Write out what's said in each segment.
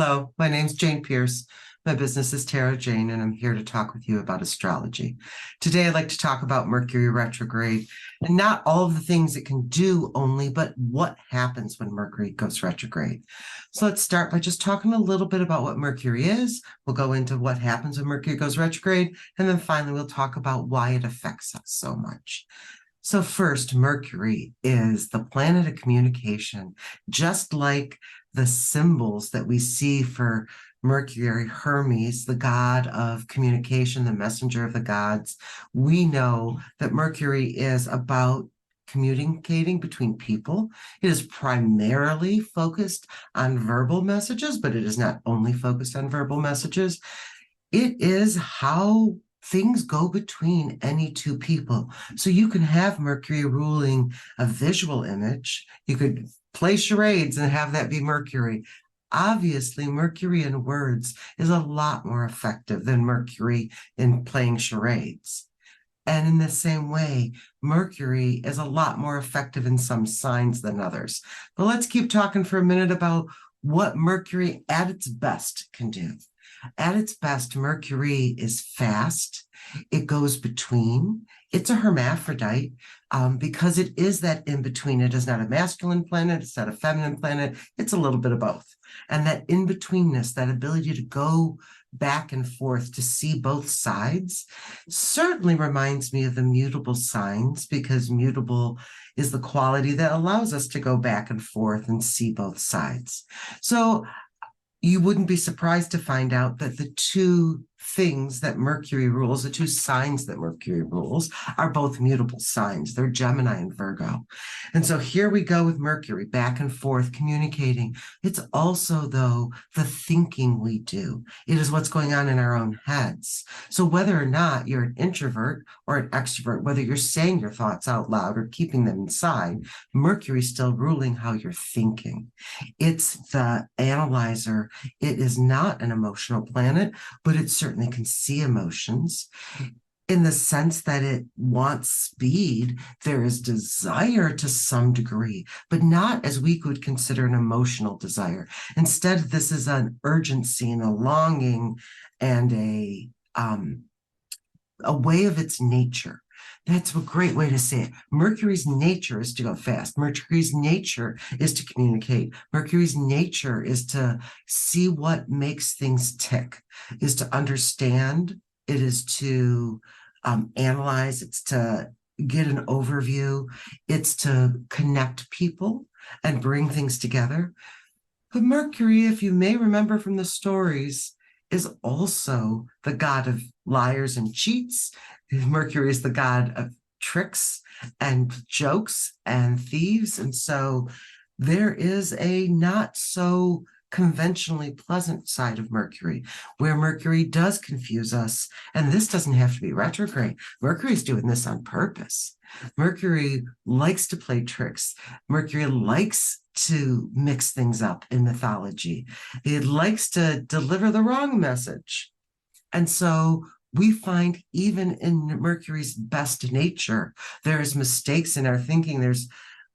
Hello, my name's Jane Pierce. My business is Tarot Jane, and I'm here to talk with you about astrology. Today, I'd like to talk about Mercury retrograde, and not all of the things it can do only, but what happens when Mercury goes retrograde. So let's start by just talking a little bit about what Mercury is. We'll go into what happens when Mercury goes retrograde, and then finally, we'll talk about why it affects us so much. So first, Mercury is the planet of communication, just like the symbols that we see for Mercury, Hermes, the god of communication, the messenger of the gods. We know that Mercury is about communicating between people. It is primarily focused on verbal messages, but it is not only focused on verbal messages. It is how things go between any two people. So you can have Mercury ruling a visual image. You could play charades and have that be Mercury. Obviously, Mercury in words is a lot more effective than Mercury in playing charades. And in the same way, Mercury is a lot more effective in some signs than others. But let's keep talking for a minute about what Mercury at its best can do. At its best, Mercury is fast. It goes between. It's a hermaphrodite because it is that in between. It is not a masculine planet. It's not a feminine planet. It's a little bit of both. And that in betweenness, that ability to go back and forth to see both sides certainly reminds me of the mutable signs, because mutable is the quality that allows us to go back and forth and see both sides. So you wouldn't be surprised to find out that the two things that Mercury rules, the two signs that Mercury rules, are both mutable signs. They're Gemini and Virgo. And so here we go with Mercury back and forth communicating. It's also, though, the thinking we do. It is what's going on in our own heads. So whether or not you're an introvert or an extrovert, whether you're saying your thoughts out loud or keeping them inside, Mercury's still ruling how you're thinking. It's the analyzer. It is not an emotional planet, but it certainly can see emotions in the sense that it wants speed. There is desire to some degree, but not as we could consider an emotional desire. Instead, this is an urgency and a longing and a way of its nature. That's a great way to say it. Mercury's nature is to go fast. Mercury's nature is to communicate. Mercury's nature is to see what makes things tick, is to understand. It is to analyze. It's to get an overview. It's to connect people and bring things together. But Mercury, if you may remember from the stories, is also the god of liars and cheats. Mercury is the god of tricks and jokes and thieves. And so there is a not so conventionally pleasant side of Mercury, where Mercury does confuse us. And this doesn't have to be retrograde. Mercury's doing this on purpose. Mercury likes to play tricks. Mercury likes to mix things up in mythology. It likes to deliver the wrong message. And so we find even in Mercury's best nature, there's mistakes in our thinking.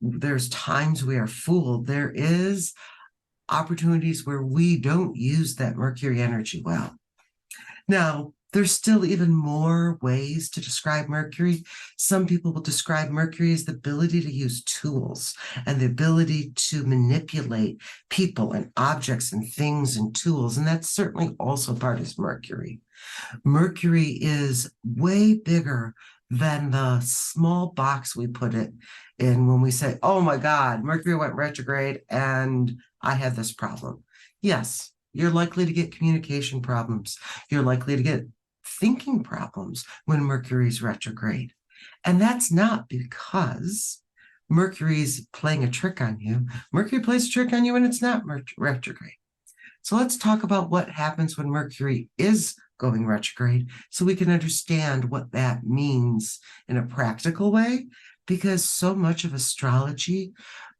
There's times we are fooled. There is opportunities where we don't use that Mercury energy well. Now, there's still even more ways to describe Mercury. Some people will describe Mercury as the ability to use tools and the ability to manipulate people and objects and things and tools. And that's certainly also part of Mercury. Mercury is way bigger than the small box we put it in when we say, oh my God, Mercury went retrograde and I had this problem. Yes, you're likely to get communication problems. You're likely to get thinking problems when Mercury's retrograde. And that's not because Mercury's playing a trick on you. Mercury plays a trick on you when it's not retrograde. So let's talk about what happens when Mercury is going retrograde so we can understand what that means in a practical way, because so much of astrology,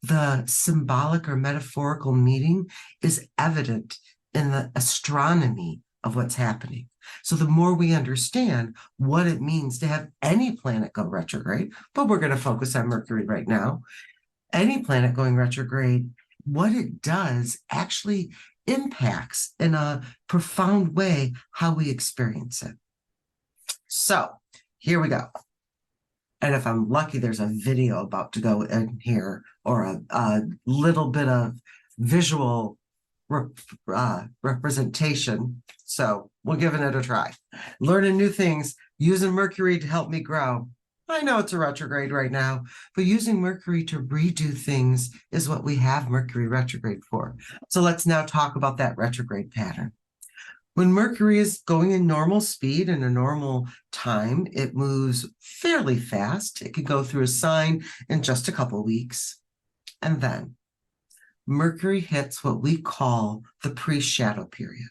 the symbolic or metaphorical meaning, is evident in the astronomy of what's happening. So the more we understand what it means to have any planet go retrograde, but we're going to focus on Mercury right now, any planet going retrograde, what it does actually impacts in a profound way how we experience it. So here we go. And if I'm lucky, there's a video about to go in here, or a little bit of visual representation. So we're giving it a try. Learning new things, using Mercury to help me grow. I know it's a retrograde right now, but using Mercury to redo things is what we have Mercury retrograde for. So let's now talk about that retrograde pattern. When Mercury is going in normal speed and a normal time, it moves fairly fast. It can go through a sign in just a couple of weeks. And then Mercury hits what we call the pre-shadow period.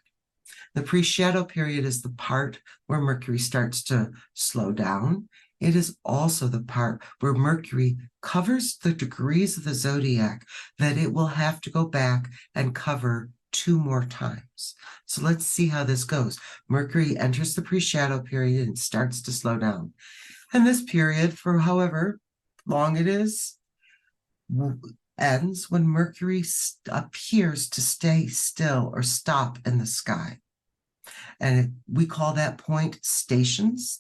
The pre-shadow period is the part where Mercury starts to slow down. It is also the part where Mercury covers the degrees of the zodiac that it will have to go back and cover 2 more times. So let's see how this goes. Mercury enters the pre-shadow period and starts to slow down. And this period, for however long it is, ends when Mercury appears to stay still or stop in the sky. And we call that point stations.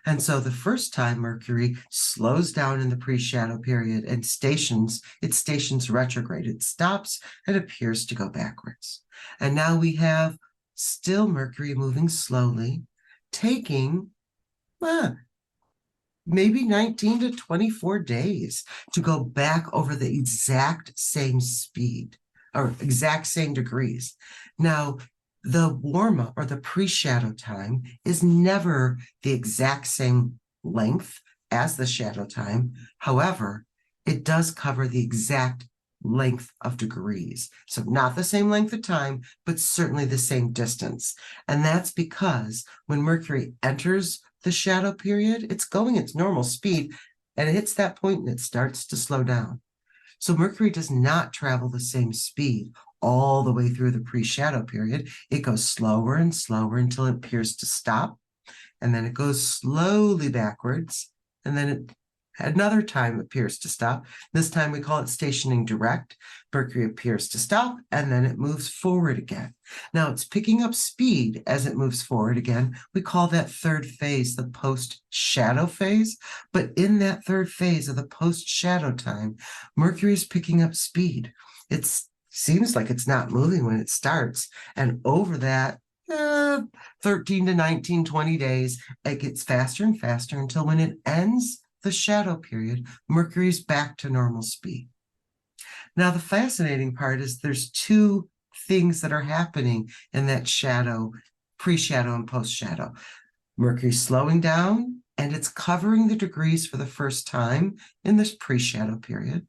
And so the first time Mercury slows down in the pre-shadow period and it stations retrograde. It stops and appears to go backwards. And now we have still Mercury moving slowly, taking maybe 19 to 24 days to go back over the exact same speed or exact same degrees. Now, the warm-up or the pre-shadow time is never the exact same length as the shadow time. However, it does cover the exact length of degrees. So not the same length of time, but certainly the same distance. And that's because when Mercury enters the shadow period, it's going its normal speed, and it hits that point and it starts to slow down. So Mercury does not travel the same speed all the way through the pre-shadow period. It goes slower and slower until it appears to stop, and then it goes slowly backwards, and then it another time appears to stop. This time we call it stationing direct. Mercury appears to stop, and then it moves forward again. Now it's picking up speed as it moves forward again. We call that third phase the post-shadow phase. But in that third phase of the post-shadow time, Mercury is picking up speed. It seems like it's not moving when it starts. And over that 13 to 19, 20 days, it gets faster and faster until when it ends the shadow period, Mercury's back to normal speed. Now, the fascinating part is there's 2 things that are happening in that shadow, pre-shadow and post-shadow. Mercury's slowing down, and it's covering the degrees for the first time in this pre-shadow period.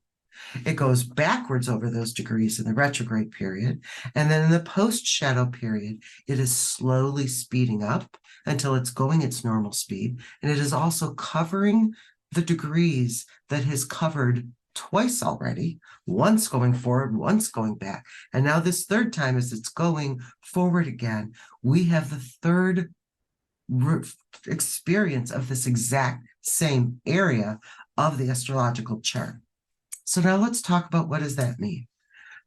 It goes backwards over those degrees in the retrograde period. And then in the post-shadow period, it is slowly speeding up until it's going its normal speed. And it is also covering the degrees that has covered twice already, once going forward, once going back. And now this third time, as it's going forward again, we have the third experience of this exact same area of the astrological chart. So now let's talk about what does that mean.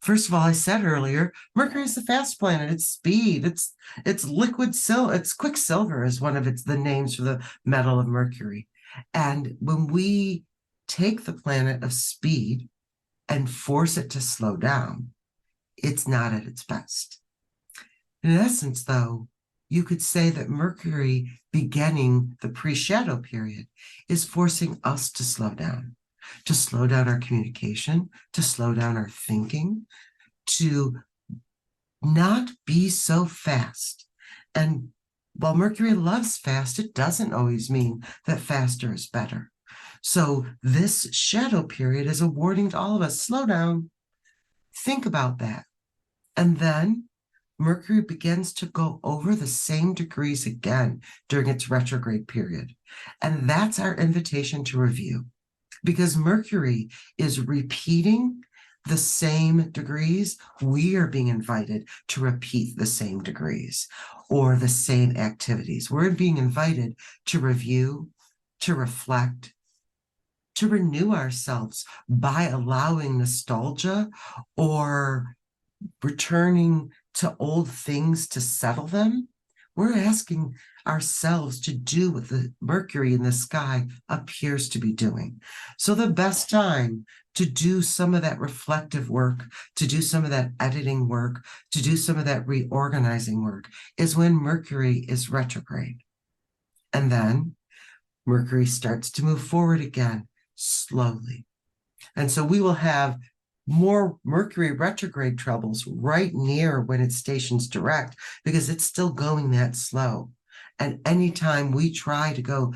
First of all, I said earlier, Mercury is the fast planet. It's speed. It's liquid silver. It's quicksilver is one of the names for the metal of Mercury. And when we take the planet of speed and force it to slow down, it's not at its best. In essence, though, you could say that Mercury, beginning the pre-shadow period, is forcing us to slow down our communication, to slow down our thinking, to not be so fast. And while Mercury loves fast, it doesn't always mean that faster is better. So this shadow period is a warning to all of us. Slow down. Think about that. And then Mercury begins to go over the same degrees again during its retrograde period. And that's our invitation to review. Because Mercury is repeating the same degrees, we are being invited to repeat the same degrees or the same activities. We're being invited to review, to reflect, to renew ourselves by allowing nostalgia or returning to old things to settle them, we're asking ourselves to do what the Mercury in the sky appears to be doing. So the best time to do some of that reflective work, to do some of that editing work, to do some of that reorganizing work is when Mercury is retrograde. And then Mercury starts to move forward again, slowly. And so we will have more Mercury retrograde troubles right near when it stations direct because it's still going that slow. And anytime we try to go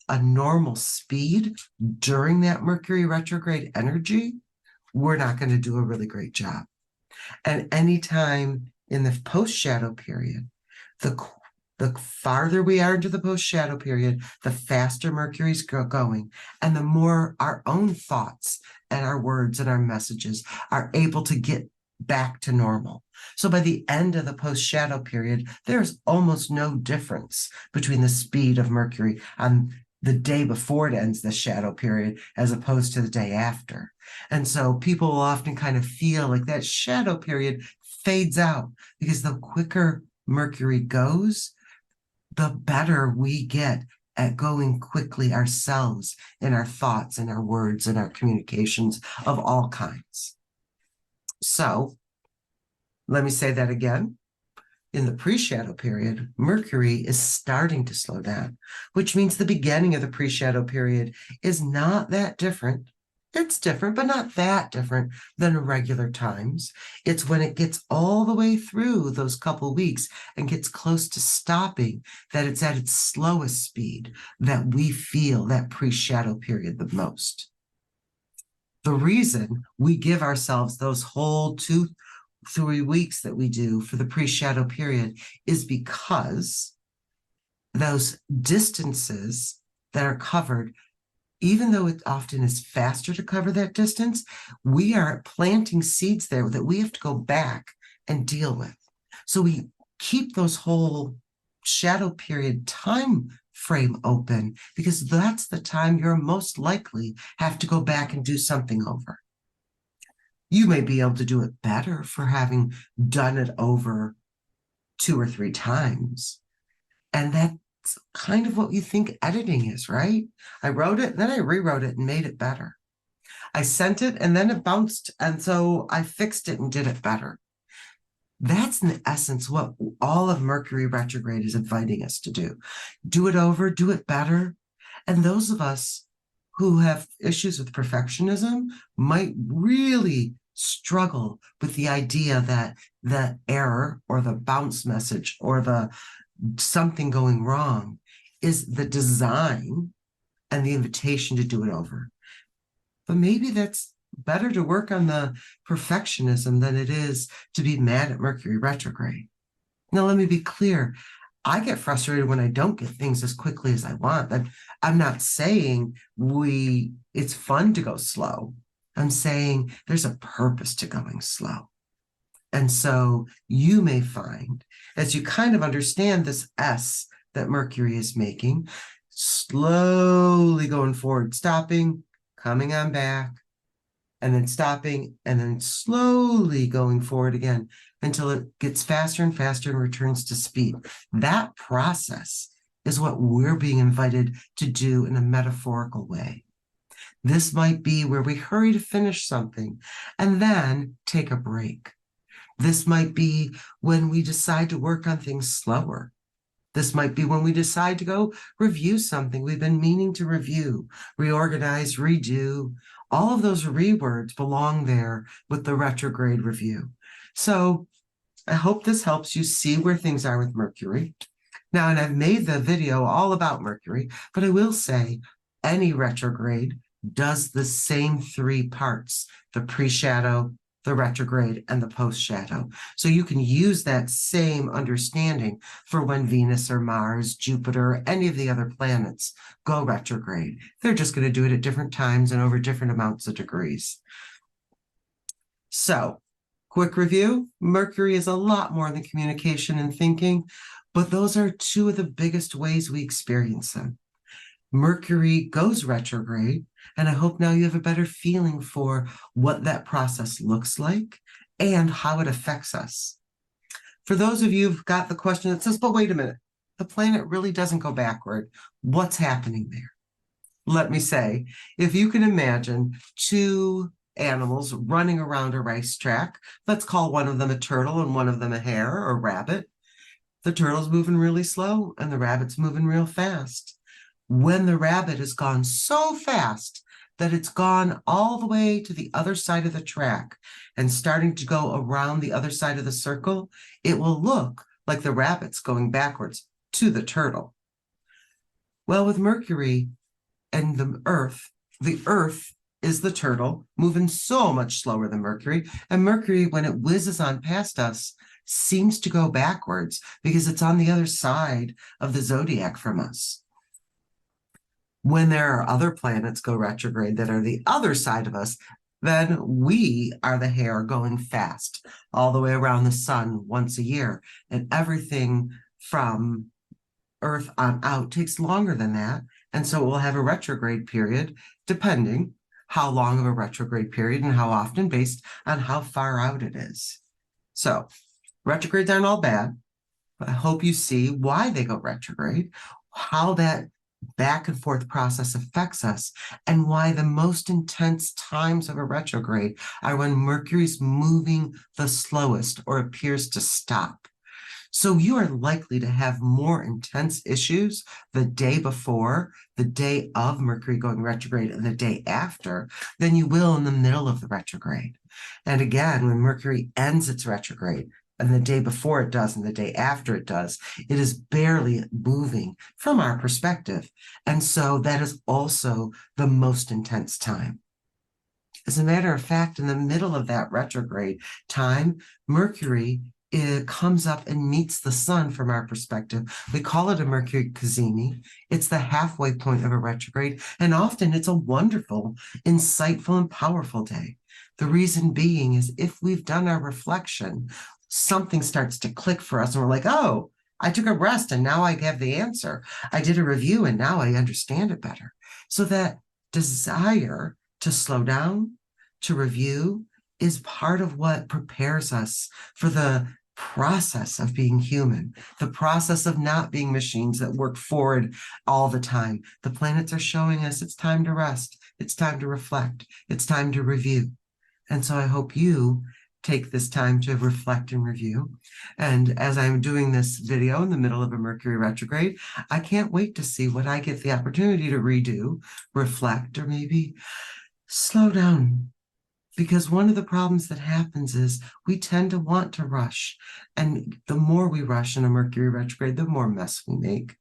a normal speed during that Mercury retrograde energy, we're not going to do a really great job. And anytime in the post-shadow period, the farther we are into the post-shadow period, the faster Mercury's going, and the more our own thoughts and our words and our messages are able to get back to normal. So by the end of the post-shadow period, there's almost no difference between the speed of Mercury on the day before it ends the shadow period as opposed to the day after. And so people will often kind of feel like that shadow period fades out because the quicker Mercury goes, the better we get at going quickly ourselves in our thoughts and our words and our communications of all kinds. So let me say that again. In the pre-shadow period, Mercury is starting to slow down, which means the beginning of the pre-shadow period is not that different. It's different, but not that different than regular times. It's when it gets all the way through those couple weeks and gets close to stopping that it's at its slowest speed that we feel that pre-shadow period the most. The reason we give ourselves those whole 2-3 weeks that we do for the pre-shadow period is because those distances that are covered, even though it often is faster to cover that distance, we are planting seeds there that we have to go back and deal with. So we keep those whole shadow period time frame open because that's the time you're most likely have to go back and do something over. You may be able to do it better for having done it over 2 or 3 times. And that's kind of what you think editing is, right? I wrote it, then I rewrote it and made it better. I sent it and then it bounced. And so I fixed it and did it better. That's in essence what all of Mercury retrograde is inviting us to do. Do it over, do it better. And those of us who have issues with perfectionism might really struggle with the idea that the error or the bounce message or the something going wrong is the design and the invitation to do it over. But maybe that's better to work on the perfectionism than it is to be mad at Mercury retrograde. Now, let me be clear. I get frustrated when I don't get things as quickly as I want. I'm not saying it's fun to go slow. I'm saying there's a purpose to going slow. And so you may find, as you kind of understand this S that Mercury is making, slowly going forward, stopping, coming on back, and then stopping, and then slowly going forward again until it gets faster and faster and returns to speed. That process is what we're being invited to do in a metaphorical way. This might be where we hurry to finish something and then take a break. This might be when we decide to work on things slower. This might be when we decide to go review something we've been meaning to review, reorganize, redo. All of those rewords belong there with the retrograde review. So I hope this helps you see where things are with Mercury. Now, and I've made the video all about Mercury, but I will say any retrograde does the same 3 parts, the pre-shadow, the retrograde, and the post-shadow. So you can use that same understanding for when Venus or Mars, Jupiter, or any of the other planets go retrograde. They're just going to do it at different times and over different amounts of degrees. So, quick review. Mercury is a lot more than communication and thinking, but those are 2 of the biggest ways we experience them. Mercury goes retrograde, and I hope now you have a better feeling for what that process looks like and how it affects us. For those of you who've got the question that says, but wait a minute, the planet really doesn't go backward. What's happening there? Let me say, if you can imagine two animals running around a racetrack, let's call one of them a turtle and one of them a hare or rabbit. The turtle's moving really slow and the rabbit's moving real fast. When the rabbit has gone so fast that it's gone all the way to the other side of the track and starting to go around the other side of the circle, it will look like the rabbit's going backwards to the turtle. Well, with Mercury and the Earth is the turtle, moving so much slower than Mercury. And Mercury, when it whizzes on past us, seems to go backwards because it's on the other side of the zodiac from us. When there are other planets go retrograde that are the other side of us, then we are the hare going fast all the way around the sun once a year. And everything from Earth on out takes longer than that. And so we'll have a retrograde period, depending how long of a retrograde period and how often, based on how far out it is. So retrogrades aren't all bad, but I hope you see why they go retrograde, how that back and forth process affects us, and why the most intense times of a retrograde are when Mercury's moving the slowest or appears to stop. So you are likely to have more intense issues the day before, the day of Mercury going retrograde, and the day after than you will in the middle of the retrograde. And again, when Mercury ends its retrograde, and the day before it does and the day after it does, it is barely moving from our perspective. And so that is also the most intense time. As a matter of fact, in the middle of that retrograde time, Mercury comes up and meets the sun from our perspective. We call it a Mercury cazimi. It's the halfway point of a retrograde, and often it's a wonderful, insightful, and powerful day. The reason being is if we've done our reflection, something starts to click for us and we're like, oh, I took a rest and now I have the answer. I did a review and now I understand it better. So that desire to slow down, to review, is part of what prepares us for the process of being human, the process of not being machines that work forward all the time. The planets are showing us it's time to rest, it's time to reflect, it's time to review. And so I hope you take this time to reflect and review. And as I'm doing this video in the middle of a Mercury retrograde, I can't wait to see what I get the opportunity to redo, reflect, or maybe slow down. Because one of the problems that happens is we tend to want to rush. And the more we rush in a Mercury retrograde, the more mess we make.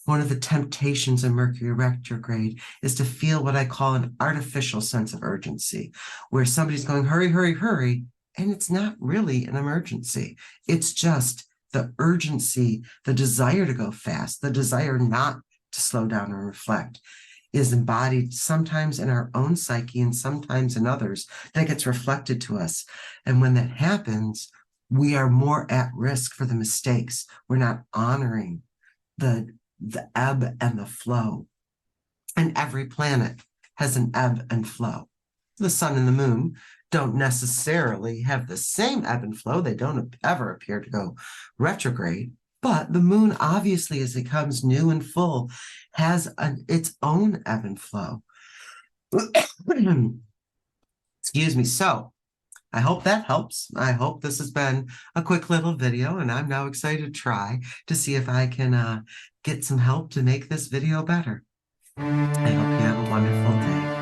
One of the temptations of Mercury retrograde is to feel what I call an artificial sense of urgency, where somebody's going, hurry, hurry, hurry. And it's not really an emergency. It's just the urgency, the desire to go fast, the desire not to slow down and reflect is embodied sometimes in our own psyche and sometimes in others. That gets reflected to us. And when that happens, we are more at risk for the mistakes. We're not honoring the ebb and the flow. And every planet has an ebb and flow. The sun and the moon don't necessarily have the same ebb and flow. They don't ever appear to go retrograde. But the moon, obviously, as it comes new and full, has its own ebb and flow. Excuse me. So I hope that helps. I hope this has been a quick little video, and I'm now excited to try to see if I can get some help to make this video better. I hope you have a wonderful day.